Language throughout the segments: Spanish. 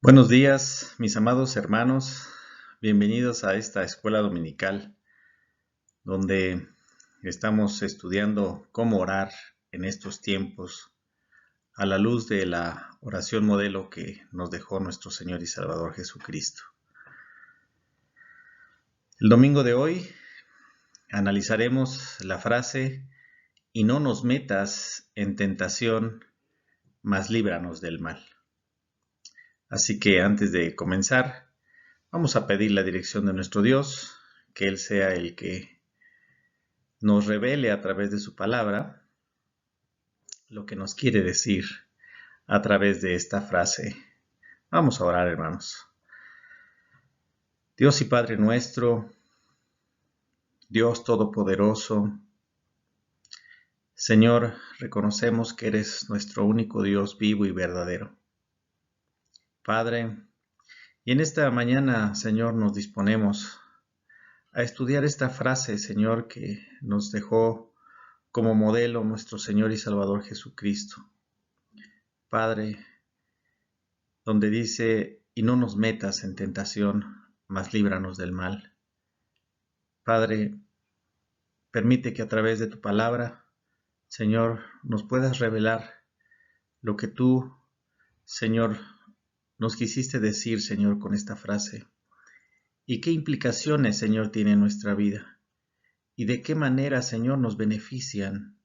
Buenos días, mis amados hermanos. Bienvenidos a esta escuela dominical donde estamos estudiando cómo orar en estos tiempos a la luz de la oración modelo que nos dejó nuestro Señor y Salvador Jesucristo. El domingo de hoy analizaremos la frase "y no nos metas en tentación, mas líbranos del mal". Así que antes de comenzar, vamos a pedir la dirección de nuestro Dios, que Él sea el que nos revele a través de su palabra lo que nos quiere decir a través de esta frase. Vamos a orar, hermanos. Dios y Padre nuestro, Dios Todopoderoso, Señor, reconocemos que eres nuestro único Dios vivo y verdadero. Padre, y en esta mañana, Señor, nos disponemos a estudiar esta frase, Señor, que nos dejó como modelo nuestro Señor y Salvador Jesucristo. Padre, donde dice, y no nos metas en tentación, mas líbranos del mal. Padre, permite que a través de tu palabra, Señor, nos puedas revelar lo que tú, Señor, nos quisiste decir, Señor, con esta frase. Y qué implicaciones, Señor, tiene en nuestra vida. Y de qué manera, Señor, nos benefician.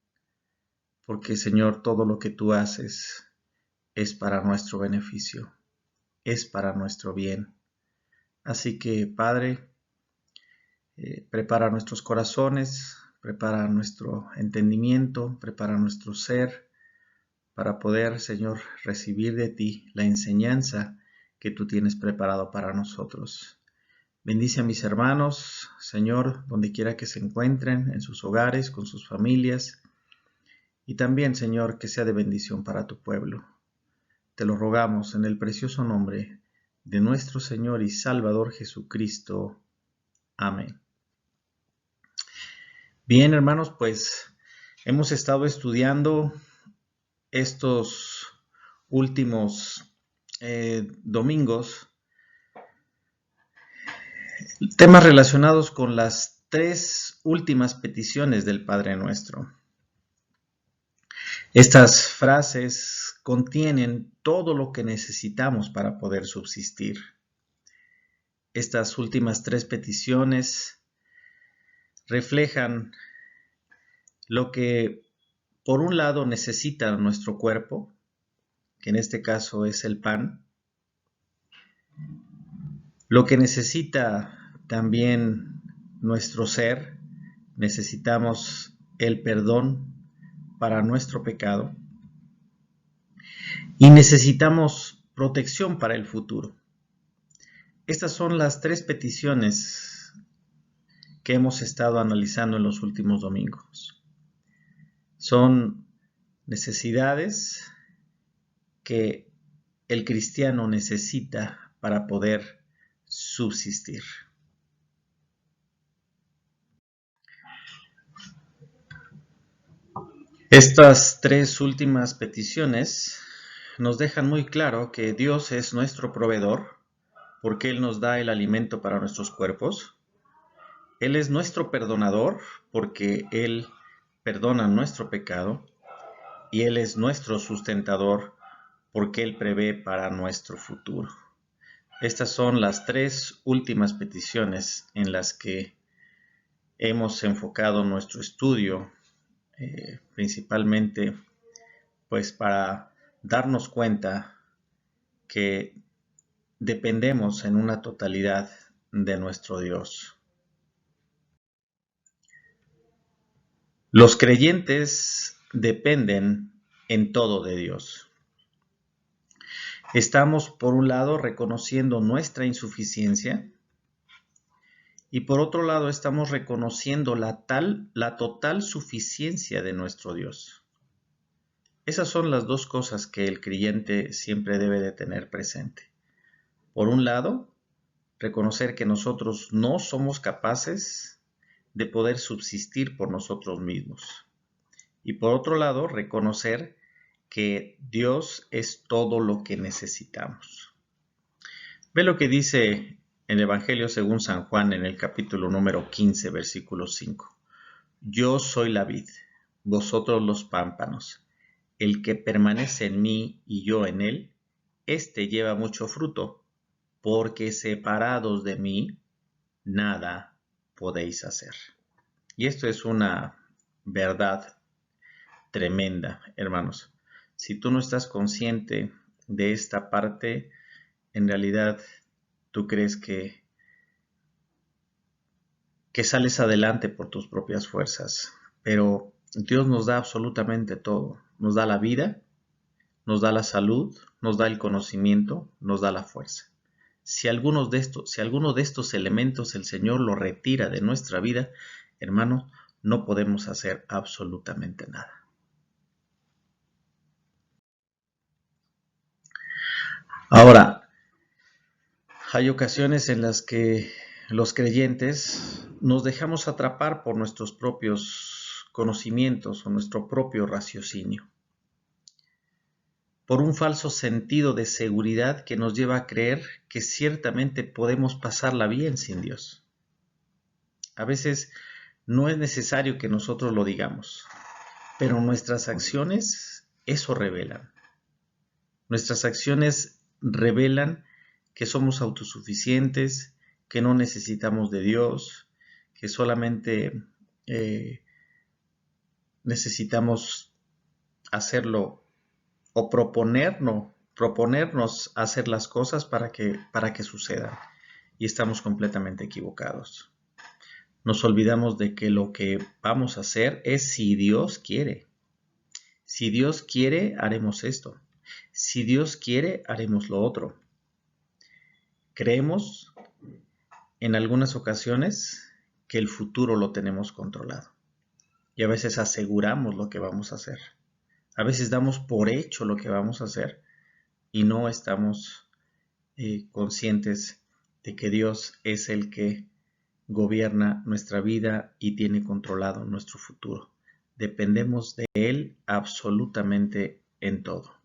Porque, Señor, todo lo que tú haces es para nuestro beneficio, es para nuestro bien. Así que, Padre, prepara nuestros corazones, prepara nuestro entendimiento, prepara nuestro ser para poder, Señor, recibir de ti la enseñanza que tú tienes preparado para nosotros. Bendice a mis hermanos, Señor, donde quiera que se encuentren, en sus hogares, con sus familias, y también, Señor, que sea de bendición para tu pueblo. Te lo rogamos en el precioso nombre de nuestro Señor y Salvador Jesucristo. Amén. Bien, hermanos, pues hemos estado estudiando estos últimos domingos temas relacionados con las tres últimas peticiones del Padre Nuestro. Estas frases contienen todo lo que necesitamos para poder subsistir. Estas últimas tres peticiones reflejan lo que por un lado necesita nuestro cuerpo, que en este caso es el pan, lo que necesita también nuestro ser, necesitamos el perdón para nuestro pecado y necesitamos protección para el futuro. Estas son las tres peticiones que hemos estado analizando en los últimos domingos. Son necesidades que el cristiano necesita para poder subsistir. Estas tres últimas peticiones nos dejan muy claro que Dios es nuestro proveedor, porque Él nos da el alimento para nuestros cuerpos. Él es nuestro perdonador, porque Él perdona nuestro pecado. Y Él es nuestro sustentador, porque Él prevé para nuestro futuro. Estas son las tres últimas peticiones en las que hemos enfocado nuestro estudio, principalmente pues para darnos cuenta que dependemos en una totalidad de nuestro Dios. Los creyentes dependen en todo de Dios. Estamos, por un lado, reconociendo nuestra insuficiencia y por otro lado estamos reconociendo la total suficiencia de nuestro Dios. Esas son las dos cosas que el creyente siempre debe de tener presente. Por un lado, reconocer que nosotros no somos capaces de poder subsistir por nosotros mismos. Y por otro lado, reconocer que Dios es todo lo que necesitamos. Ve lo que dice el Evangelio según San Juan en el capítulo número 15, versículo 5. Yo soy la vid, vosotros los pámpanos. El que permanece en mí y yo en él, éste lleva mucho fruto, porque separados de mí, nada podéis hacer. Y esto es una verdad tremenda, hermanos. Si tú no estás consciente de esta parte, en realidad tú crees que sales adelante por tus propias fuerzas, pero Dios nos da absolutamente todo. Nos da la vida, nos da la salud, nos da el conocimiento, nos da la fuerza. Si alguno de estos elementos el Señor lo retira de nuestra vida, hermano, no podemos hacer absolutamente nada. Ahora, hay ocasiones en las que los creyentes nos dejamos atrapar por nuestros propios conocimientos o nuestro propio raciocinio, por un falso sentido de seguridad que nos lleva a creer que ciertamente podemos pasarla bien sin Dios. A veces no es necesario que nosotros lo digamos, pero nuestras acciones eso revelan. Nuestras acciones revelan que somos autosuficientes, que no necesitamos de Dios, que solamente necesitamos hacerlo o proponernos hacer las cosas para que sucedan. Y estamos completamente equivocados. Nos olvidamos de que lo que vamos a hacer es si Dios quiere. Si Dios quiere, haremos esto. Si Dios quiere, haremos lo otro. Creemos en algunas ocasiones que el futuro lo tenemos controlado. Y a veces aseguramos lo que vamos a hacer. A veces damos por hecho lo que vamos a hacer y no estamos conscientes de que Dios es el que gobierna nuestra vida y tiene controlado nuestro futuro. Dependemos de Él absolutamente en todo.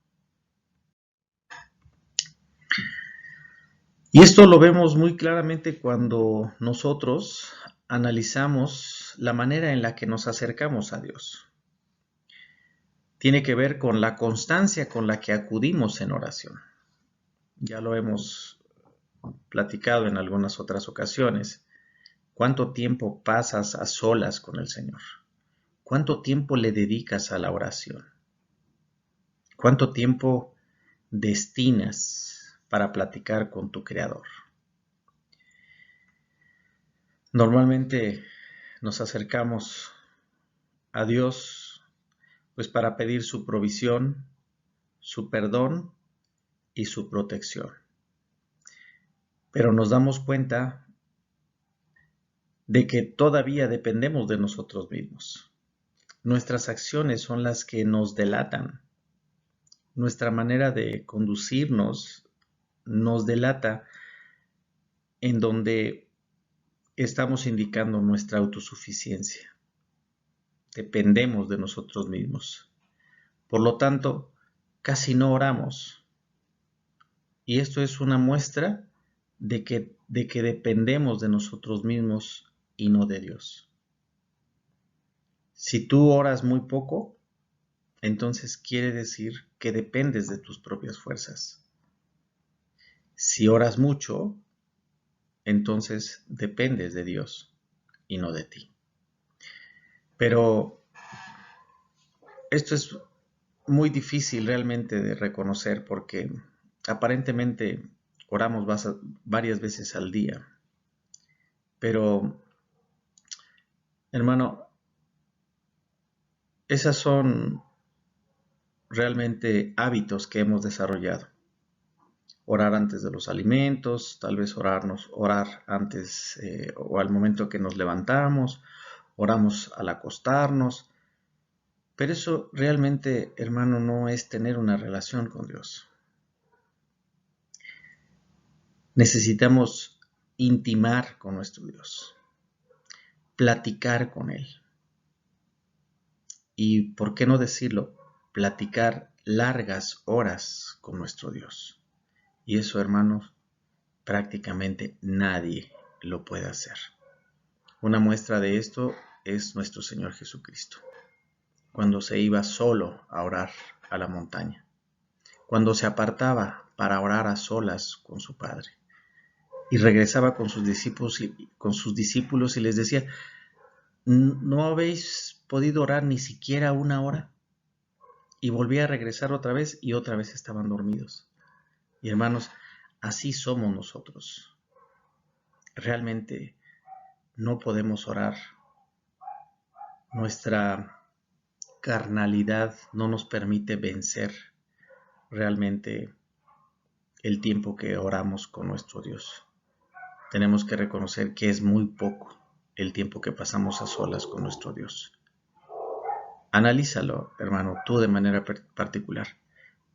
Y esto lo vemos muy claramente cuando nosotros analizamos la manera en la que nos acercamos a Dios. Tiene que ver con la constancia con la que acudimos en oración. Ya lo hemos platicado en algunas otras ocasiones. ¿Cuánto tiempo pasas a solas con el Señor? ¿Cuánto tiempo le dedicas a la oración? ¿Cuánto tiempo destinas para platicar con tu Creador? Normalmente nos acercamos a Dios pues para pedir su provisión, su perdón y su protección. Pero nos damos cuenta de que todavía dependemos de nosotros mismos. Nuestras acciones son las que nos delatan. Nuestra manera de conducirnos nos delata en donde estamos indicando nuestra autosuficiencia. Dependemos de nosotros mismos. Por lo tanto, casi no oramos. Y esto es una muestra de que dependemos de nosotros mismos y no de Dios. Si tú oras muy poco, entonces quiere decir que dependes de tus propias fuerzas. Si oras mucho, entonces dependes de Dios y no de ti. Pero esto es muy difícil realmente de reconocer porque aparentemente oramos varias veces al día. Pero, hermano, esas son realmente hábitos que hemos desarrollado. Orar antes de los alimentos, tal vez orar antes o al momento que nos levantamos, oramos al acostarnos. Pero eso realmente, hermano, no es tener una relación con Dios. Necesitamos intimar con nuestro Dios, platicar con Él. Y, ¿por qué no decirlo? Platicar largas horas con nuestro Dios. Y eso, hermanos, prácticamente nadie lo puede hacer. Una muestra de esto es nuestro Señor Jesucristo, cuando se iba solo a orar a la montaña, cuando se apartaba para orar a solas con su Padre y regresaba con sus discípulos y les decía: ¿no habéis podido orar ni siquiera una hora? Y volvía a regresar otra vez y otra vez estaban dormidos. Y hermanos, así somos nosotros. Realmente no podemos orar. Nuestra carnalidad no nos permite vencer realmente el tiempo que oramos con nuestro Dios. Tenemos que reconocer que es muy poco el tiempo que pasamos a solas con nuestro Dios. Analízalo, hermano, tú de manera particular.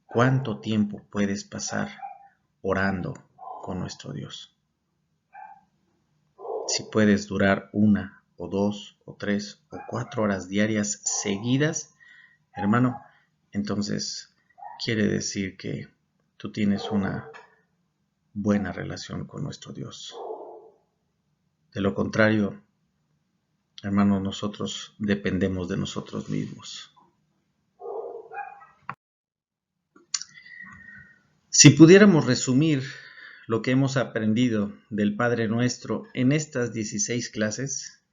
¿Cuánto tiempo puedes pasar orando con nuestro Dios? Si puedes durar 1 o 2 o 3 o 4 horas diarias seguidas, hermano, entonces quiere decir que tú tienes una buena relación con nuestro Dios. De lo contrario, hermano, nosotros dependemos de nosotros mismos. Si pudiéramos resumir lo que hemos aprendido del Padre Nuestro en estas 16 clases,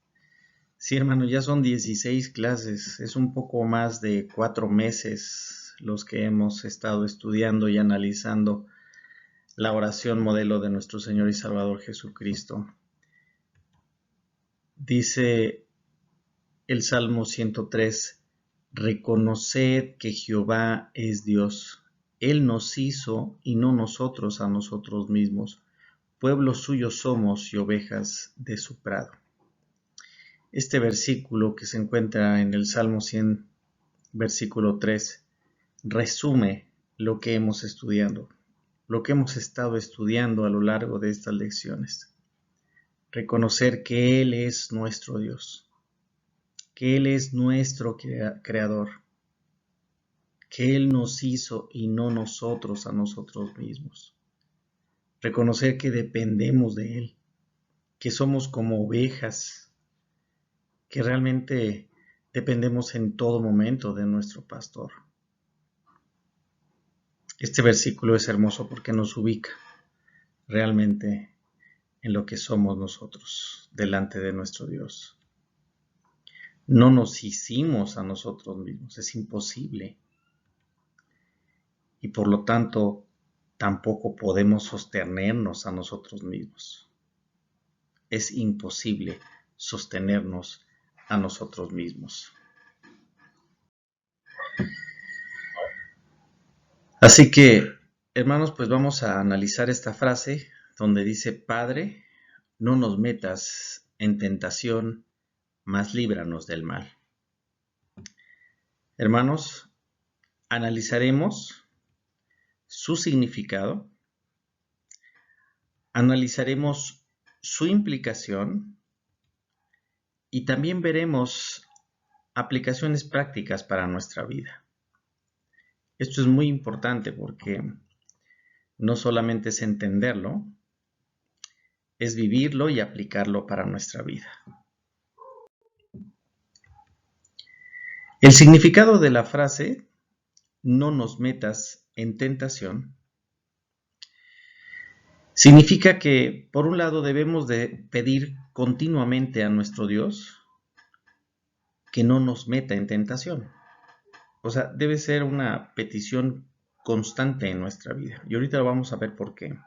sí, hermano, ya son 16 clases, es un poco más de 4 meses los que hemos estado estudiando y analizando la oración modelo de nuestro Señor y Salvador Jesucristo. Dice el Salmo 103, reconoced que Jehová es Dios. Él nos hizo y no nosotros a nosotros mismos. Pueblo suyo somos y ovejas de su prado. Este versículo que se encuentra en el Salmo 100, versículo 3, resume lo que hemos estudiado, lo que hemos estado estudiando a lo largo de estas lecciones. Reconocer que Él es nuestro Dios, que Él es nuestro Creador, que Él nos hizo y no nosotros a nosotros mismos. Reconocer que dependemos de Él, que somos como ovejas, que realmente dependemos en todo momento de nuestro pastor. Este versículo es hermoso porque nos ubica realmente en lo que somos nosotros delante de nuestro Dios. No nos hicimos a nosotros mismos, es imposible. Y por lo tanto, tampoco podemos sostenernos a nosotros mismos. Es imposible sostenernos a nosotros mismos. Así que, hermanos, pues vamos a analizar esta frase donde dice: Padre, no nos metas en tentación, mas líbranos del mal. Hermanos, analizaremos su significado, analizaremos su implicación y también veremos aplicaciones prácticas para nuestra vida. Esto es muy importante porque no solamente es entenderlo, es vivirlo y aplicarlo para nuestra vida. El significado de la frase no nos metas en tentación significa que, por un lado, debemos de pedir continuamente a nuestro Dios que no nos meta en tentación. O sea, debe ser una petición constante en nuestra vida. Y ahorita lo vamos a ver por qué.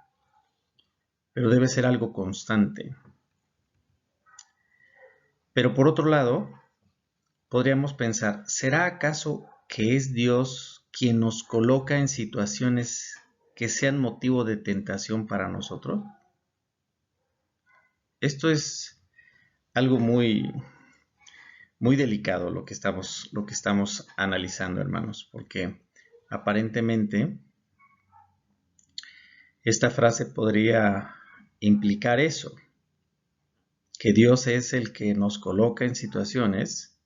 Pero debe ser algo constante. Pero por otro lado, podríamos pensar, ¿será acaso que es Dios quien nos coloca en situaciones que sean motivo de tentación para nosotros? Esto es algo muy delicado lo que estamos analizando, hermanos, porque aparentemente esta frase podría implicar eso, que Dios es el que nos coloca en situaciones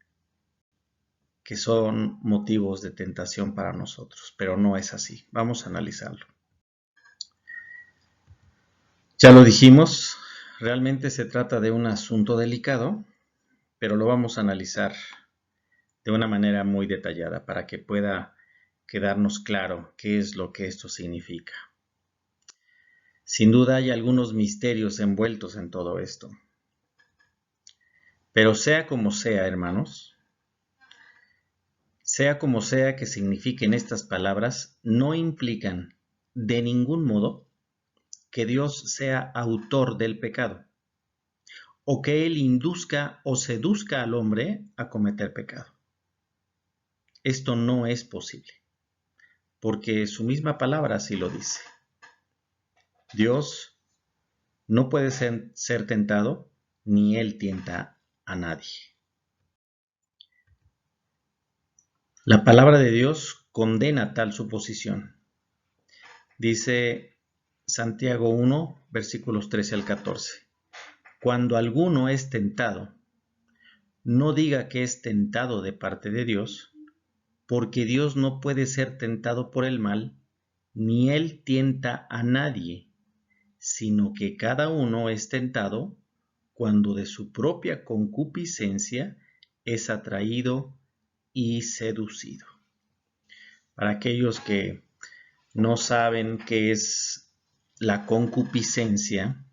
que son motivos de tentación para nosotros, pero no es así. Vamos a analizarlo. Ya lo dijimos, realmente se trata de un asunto delicado, pero lo vamos a analizar de una manera muy detallada para que pueda quedarnos claro qué es lo que esto significa. Sin duda hay algunos misterios envueltos en todo esto. Pero sea como sea, hermanos, sea como sea que signifiquen estas palabras, no implican de ningún modo que Dios sea autor del pecado, o que Él induzca o seduzca al hombre a cometer pecado. Esto no es posible, porque su misma palabra así lo dice. Dios no puede ser tentado, ni Él tienta a nadie. La palabra de Dios condena tal suposición. Dice Santiago 1, versículos 13 al 14. Cuando alguno es tentado, no diga que es tentado de parte de Dios, porque Dios no puede ser tentado por el mal, ni Él tienta a nadie, sino que cada uno es tentado cuando de su propia concupiscencia es atraído y seducido. Para aquellos que no saben qué es la concupiscencia,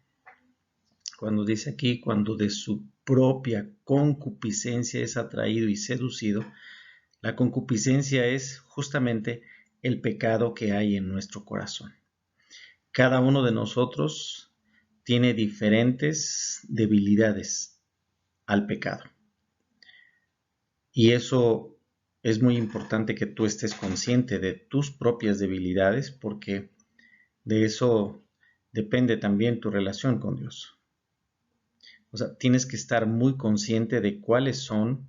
cuando dice aquí, cuando de su propia concupiscencia es atraído y seducido, la concupiscencia es justamente el pecado que hay en nuestro corazón. Cada uno de nosotros tiene diferentes debilidades al pecado. Y eso es muy importante que tú estés consciente de tus propias debilidades, porque de eso depende también tu relación con Dios. O sea, tienes que estar muy consciente de cuáles son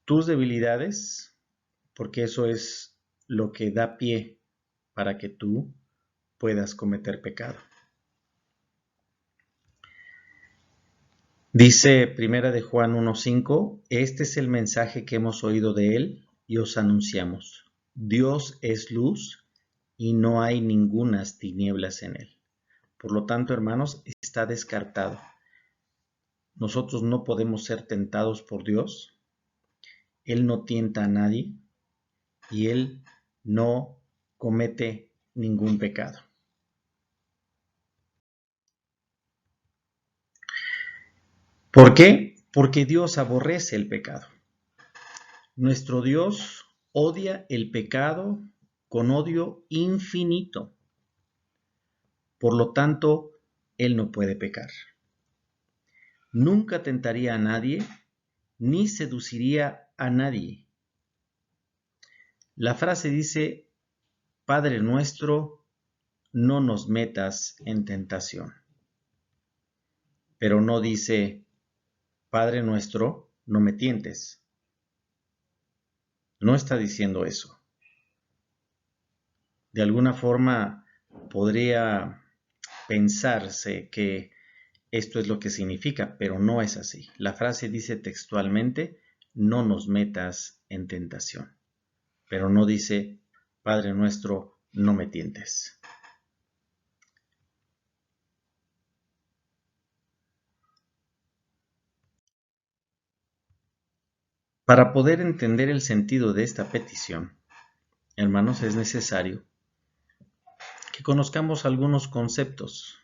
tus debilidades, porque eso es lo que da pie para que tú puedas cometer pecado. Dice Primera de Juan 1:5, este es el mensaje que hemos oído de él y os anunciamos. Dios es luz y no hay ningunas tinieblas en él. Por lo tanto, hermanos, está descartado. Nosotros no podemos ser tentados por Dios. Él no tienta a nadie y Él no comete ningún pecado. ¿Por qué? Porque Dios aborrece el pecado. Nuestro Dios odia el pecado con odio infinito. Por lo tanto, Él no puede pecar. Nunca tentaría a nadie, ni seduciría a nadie. La frase dice, Padre nuestro, no nos metas en tentación. Pero no dice, Padre nuestro, no me tientes. No está diciendo eso. De alguna forma podría pensarse que esto es lo que significa, pero no es así. La frase dice textualmente, no nos metas en tentación. Pero no dice, Padre nuestro, no me tientes. Para poder entender el sentido de esta petición, hermanos, es necesario que conozcamos algunos conceptos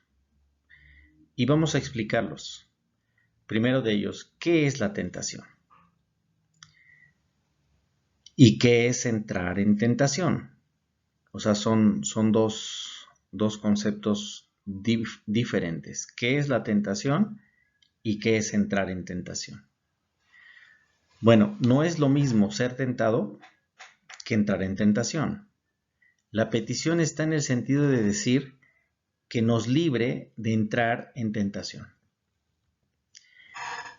y vamos a explicarlos. Primero de ellos, ¿qué es la tentación? ¿Y qué es entrar en tentación? O sea, son dos conceptos diferentes. ¿Qué es la tentación y qué es entrar en tentación? Bueno, no es lo mismo ser tentado que entrar en tentación. La petición está en el sentido de decir que nos libre de entrar en tentación.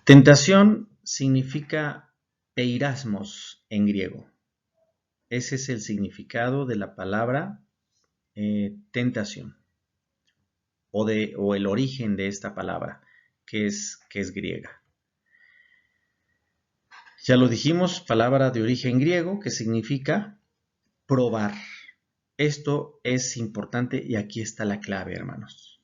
Tentación significa peirasmos en griego. Ese es el significado de la palabra tentación o el origen de esta palabra, que es griega. Ya lo dijimos, palabra de origen griego que significa probar. Esto es importante y aquí está la clave, hermanos.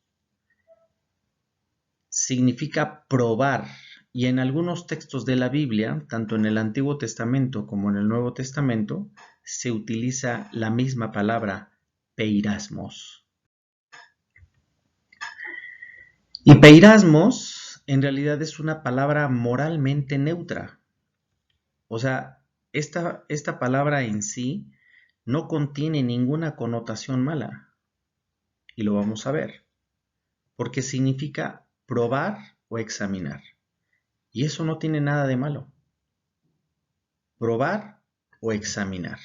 significa probar. Y en algunos textos de la Biblia, tanto en el Antiguo Testamento como en el Nuevo Testamento, se utiliza la misma palabra, peirasmos. Y peirasmos en realidad es una palabra moralmente neutra. O sea, esta palabra en sí no contiene ninguna connotación mala. Y lo vamos a ver. Porque significa probar o examinar. Y eso no tiene nada de malo. Probar o examinar.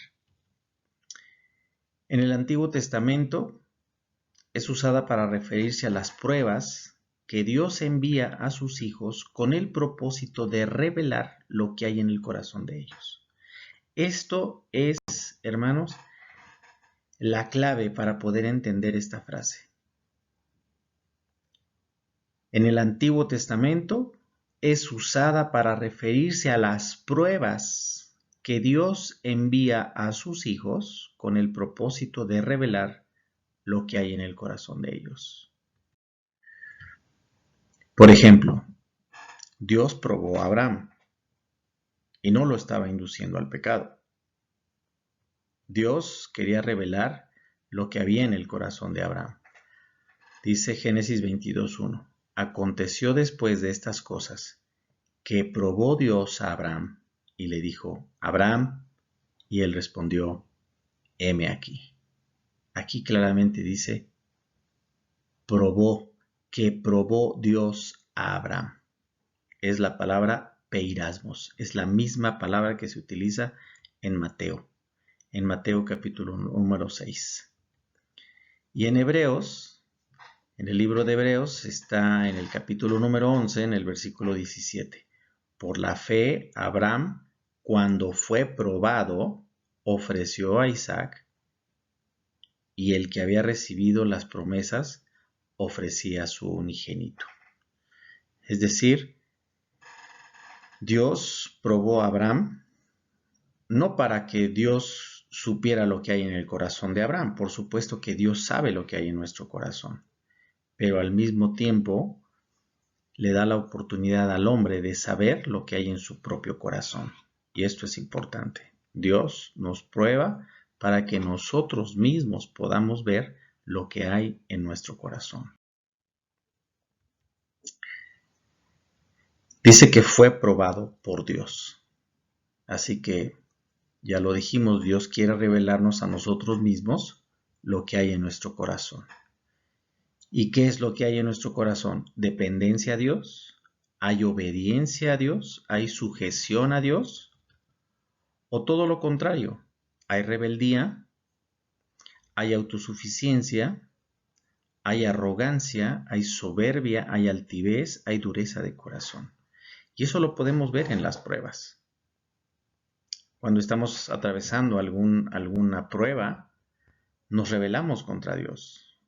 En el Antiguo Testamento es usada para referirse a las pruebas que Dios envía a sus hijos con el propósito de revelar lo que hay en el corazón de ellos. Esto es, hermanos, la clave para poder entender esta frase. En el Antiguo Testamento es usada para referirse a las pruebas que Dios envía a sus hijos con el propósito de revelar lo que hay en el corazón de ellos. Por ejemplo, Dios probó a Abraham y no lo estaba induciendo al pecado. Dios quería revelar lo que había en el corazón de Abraham. Dice Génesis 22:1. Aconteció después de estas cosas que probó Dios a Abraham y le dijo, Abraham, y él respondió, heme aquí. Aquí claramente dice, probó Dios a Abraham. Es la palabra peirasmos, es la misma palabra que se utiliza en Mateo capítulo número 6. Y en Hebreos, en el libro de Hebreos, está en el capítulo número 11, en el versículo 17. Por la fe, Abraham, cuando fue probado, ofreció a Isaac, y el que había recibido las promesas ofrecía a su unigénito. Es decir, Dios probó a Abraham, no para que Dios supiera lo que hay en el corazón de Abraham. Por supuesto que Dios sabe lo que hay en nuestro corazón, pero al mismo tiempo le da la oportunidad al hombre de saber lo que hay en su propio corazón. Y esto es importante. Dios nos prueba para que nosotros mismos podamos ver lo que hay en nuestro corazón. Dice que fue probado por Dios. Así que, ya lo dijimos, Dios quiere revelarnos a nosotros mismos lo que hay en nuestro corazón. ¿Y qué es lo que hay en nuestro corazón? Dependencia a Dios, hay obediencia a Dios, hay sujeción a Dios, o todo lo contrario, hay rebeldía, hay autosuficiencia, hay arrogancia, hay soberbia, hay altivez, hay dureza de corazón. Y eso lo podemos ver en las pruebas. Cuando estamos atravesando alguna prueba, nos rebelamos contra Dios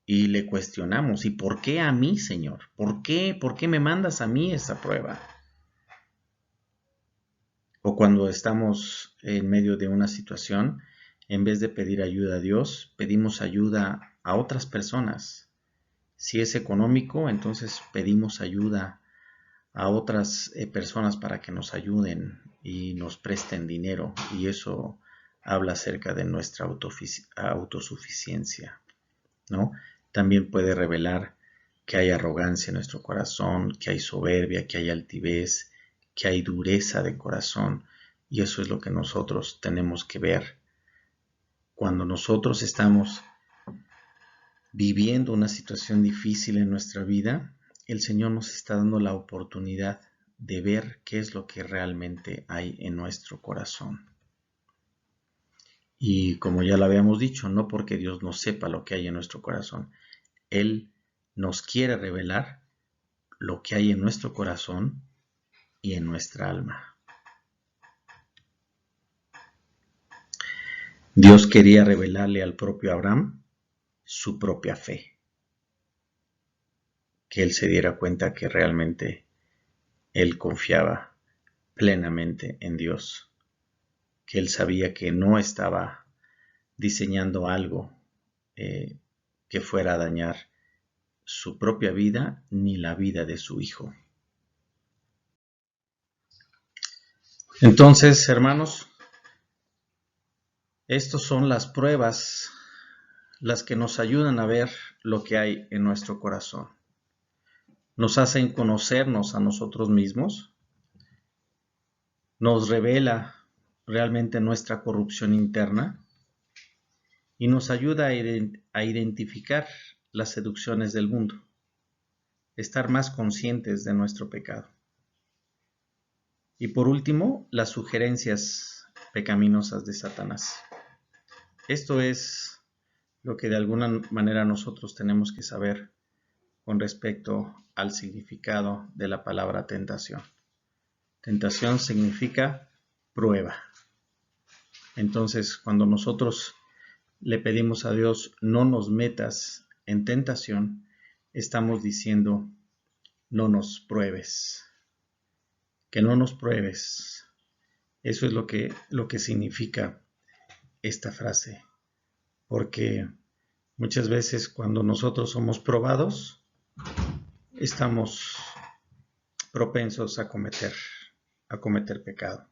y le cuestionamos, ¿y por qué a mí, Señor? ¿Por qué me mandas a mí esa prueba? O cuando estamos en medio de una situación, en vez de pedir ayuda a Dios, pedimos ayuda a otras personas. Si es económico, entonces pedimos ayuda a otras personas para que nos ayuden y nos presten dinero. Y eso habla acerca de nuestra autosuficiencia, ¿no? También puede revelar que hay arrogancia en nuestro corazón, que hay soberbia, que hay altivez, que hay dureza de corazón. Y eso es lo que nosotros tenemos que ver. Cuando nosotros estamos viviendo una situación difícil en nuestra vida, el Señor nos está dando la oportunidad de ver qué es lo que realmente hay en nuestro corazón. Y como ya lo habíamos dicho, no porque Dios no sepa lo que hay en nuestro corazón, Él nos quiere revelar lo que hay en nuestro corazón y en nuestra alma. Dios quería revelarle al propio Abraham su propia fe, que él se diera cuenta que realmente él confiaba plenamente en Dios, que él sabía que no estaba diseñando algo que fuera a dañar su propia vida ni la vida de su Hijo. Entonces, hermanos, estas son las pruebas, las que nos ayudan a ver lo que hay en nuestro corazón. Nos hacen conocernos a nosotros mismos, nos revela realmente nuestra corrupción interna y nos ayuda a identificar las seducciones del mundo, estar más conscientes de nuestro pecado. Y por último, las sugerencias pecaminosas de Satanás. Esto es lo que de alguna manera nosotros tenemos que saber con respecto al significado de la palabra tentación. Tentación significa prueba. Entonces, cuando nosotros le pedimos a Dios, no nos metas en tentación, estamos diciendo, no nos pruebes. Que no nos pruebes. Eso es lo que significa esta frase. Porque muchas veces cuando nosotros somos probados, estamos propensos a cometer pecado.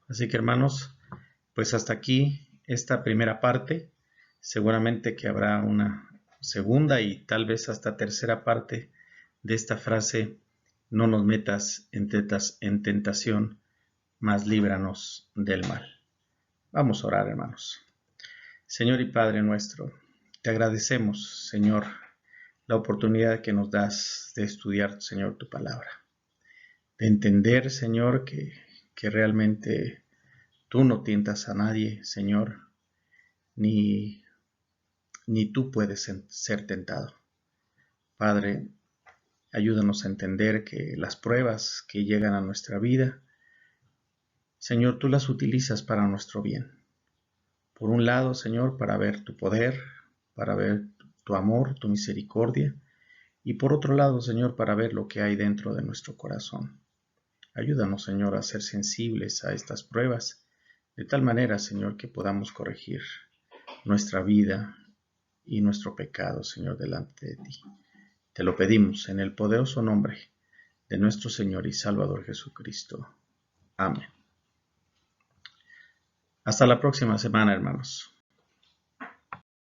Así que, hermanos, pues hasta aquí esta primera parte. Seguramente que habrá una segunda y tal vez hasta tercera parte de esta frase: no nos metas en tentación, mas líbranos del mal. Vamos a orar, hermanos. Señor y Padre nuestro, te agradecemos, Señor, la oportunidad que nos das de estudiar, Señor, tu palabra. De entender, Señor, que realmente tú no tientas a nadie, Señor, ni tú puedes ser tentado. Padre, ayúdanos a entender que las pruebas que llegan a nuestra vida, Señor, tú las utilizas para nuestro bien. Por un lado, Señor, para ver tu poder, para ver tu amor, tu misericordia, y por otro lado, Señor, para ver lo que hay dentro de nuestro corazón. Ayúdanos, Señor, a ser sensibles a estas pruebas, de tal manera, Señor, que podamos corregir nuestra vida y nuestro pecado, Señor, delante de ti. Te lo pedimos en el poderoso nombre de nuestro Señor y Salvador Jesucristo. Amén. Hasta la próxima semana, hermanos.